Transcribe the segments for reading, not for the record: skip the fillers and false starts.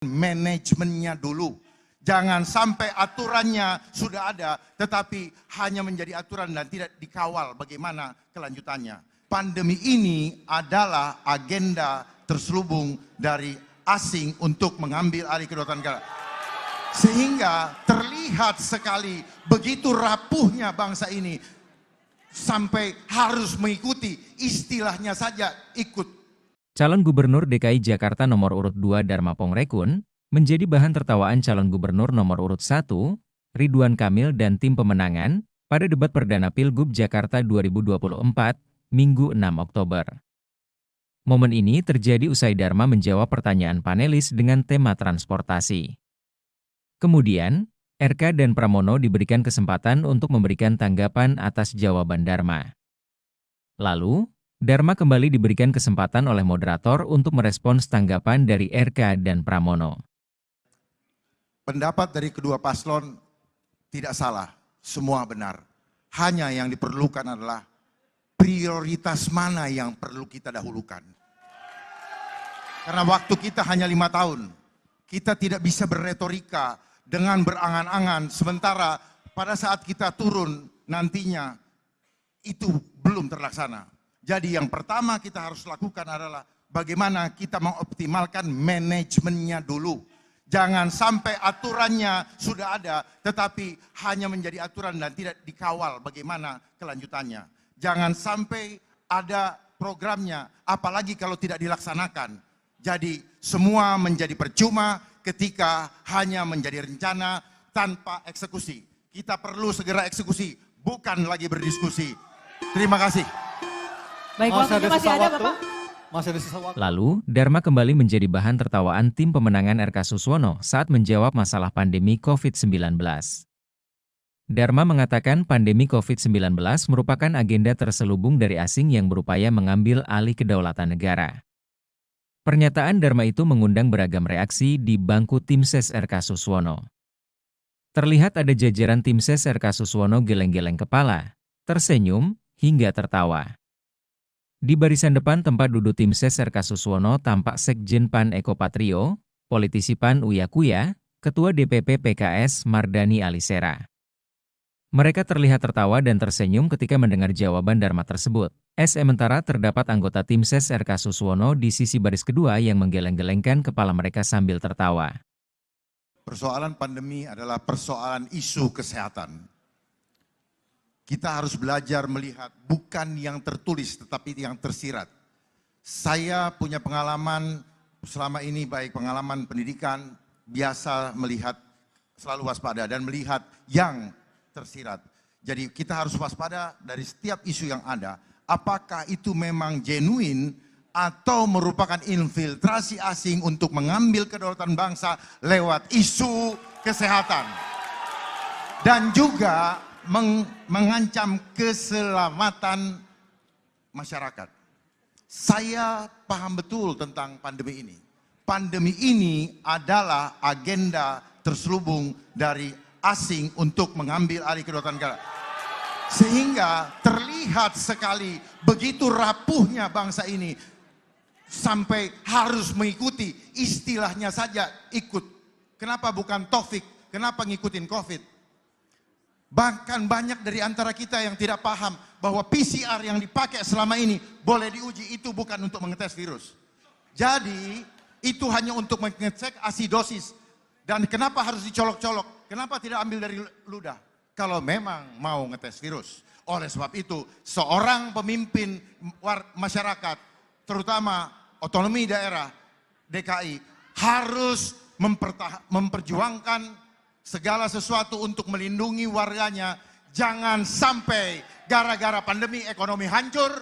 Manajemennya dulu. Jangan sampai aturannya sudah ada, tetapi hanya menjadi aturan dan tidak dikawal bagaimana kelanjutannya. Pandemi ini adalah agenda terselubung dari asing untuk mengambil alih kedaulatan negara. Sehingga terlihat sekali begitu rapuhnya bangsa ini sampai harus mengikuti, istilahnya saja ikut. Calon Gubernur DKI Jakarta nomor urut 2 Dharma Pongrekun menjadi bahan tertawaan calon gubernur nomor urut 1, Ridwan Kamil dan tim pemenangan, pada debat perdana Pilgub Jakarta 2024, Minggu 6 Oktober. Momen ini terjadi usai Dharma menjawab pertanyaan panelis dengan tema transportasi. Kemudian, RK dan Pramono diberikan kesempatan untuk memberikan tanggapan atas jawaban Dharma. Lalu, Dharma kembali diberikan kesempatan oleh moderator untuk merespons tanggapan dari RK dan Pramono. Pendapat dari kedua paslon tidak salah, semua benar. Hanya yang diperlukan adalah prioritas mana yang perlu kita dahulukan. Karena waktu kita hanya 5 tahun, kita tidak bisa berretorika dengan berangan-angan, sementara pada saat kita turun nantinya itu belum terlaksana. Jadi yang pertama kita harus lakukan adalah bagaimana kita mengoptimalkan manajemennya dulu. Jangan sampai aturannya sudah ada, tetapi hanya menjadi aturan dan tidak dikawal bagaimana kelanjutannya. Jangan sampai ada programnya, apalagi kalau tidak dilaksanakan. Jadi semua menjadi percuma ketika hanya menjadi rencana tanpa eksekusi. Kita perlu segera eksekusi, bukan lagi berdiskusi. Terima kasih. Baik, waktunya masih ada Bapak. Lalu, Dharma kembali menjadi bahan tertawaan tim pemenangan RK Suswono saat menjawab masalah pandemi COVID-19. Dharma mengatakan pandemi COVID-19 merupakan agenda terselubung dari asing yang berupaya mengambil alih kedaulatan negara. Pernyataan Dharma itu mengundang beragam reaksi di bangku tim ses RK Suswono. Terlihat ada jajaran tim ses RK Suswono geleng-geleng kepala, tersenyum, hingga tertawa. Di barisan depan tempat duduk tim ses RK Suswono tampak Sekjen PAN Eko Patrio, politisi PAN Uya Kuya, Ketua DPP PKS Mardani Alisera. Mereka terlihat tertawa dan tersenyum ketika mendengar jawaban Dharma tersebut. Sementara terdapat anggota tim ses RK Suswono di sisi baris kedua yang menggeleng-gelengkan kepala mereka sambil tertawa. Persoalan pandemi adalah persoalan isu kesehatan. Kita harus belajar melihat bukan yang tertulis tetapi yang tersirat. Saya punya pengalaman selama ini, baik pengalaman pendidikan, biasa melihat, selalu waspada dan melihat yang tersirat. Jadi kita harus waspada dari setiap isu yang ada. Apakah itu memang genuine atau merupakan infiltrasi asing untuk mengambil kedaulatan bangsa lewat isu kesehatan. Dan juga mengancam keselamatan masyarakat. Saya paham betul tentang pandemi ini. Pandemi ini adalah agenda terselubung dari asing untuk mengambil alih kedaulatan negara. Sehingga terlihat sekali begitu rapuhnya bangsa ini sampai harus mengikuti, istilahnya saja ikut. Kenapa bukan Taufik? Kenapa ngikutin COVID? Bahkan banyak dari antara kita yang tidak paham bahwa PCR yang dipakai selama ini boleh diuji, itu bukan untuk mengetes virus. Jadi itu hanya untuk mengecek asidosis. Dan kenapa harus dicolok-colok? Kenapa tidak ambil dari ludah? Kalau memang mau ngetes virus. Oleh sebab itu, seorang pemimpin masyarakat, terutama otonomi daerah DKI, harus memperjuangkan segala sesuatu untuk melindungi warganya. Jangan sampai gara-gara pandemi ekonomi hancur,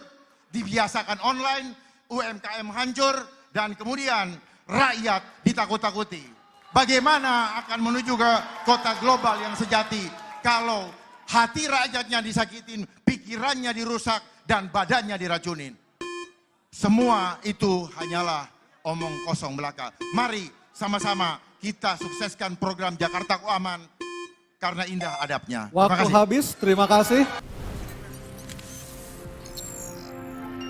dibiasakan online, UMKM hancur, dan kemudian rakyat ditakut-takuti. Bagaimana akan menuju ke kota global yang sejati kalau hati rakyatnya disakitin, pikirannya dirusak, dan badannya diracunin? Semua itu hanyalah omong kosong belaka. Mari sama-sama kita sukseskan program Jakarta Aman karena indah adabnya. Waktu habis, terima kasih.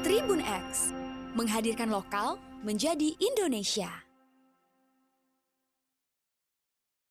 Tribun X, menghadirkan lokal menjadi Indonesia.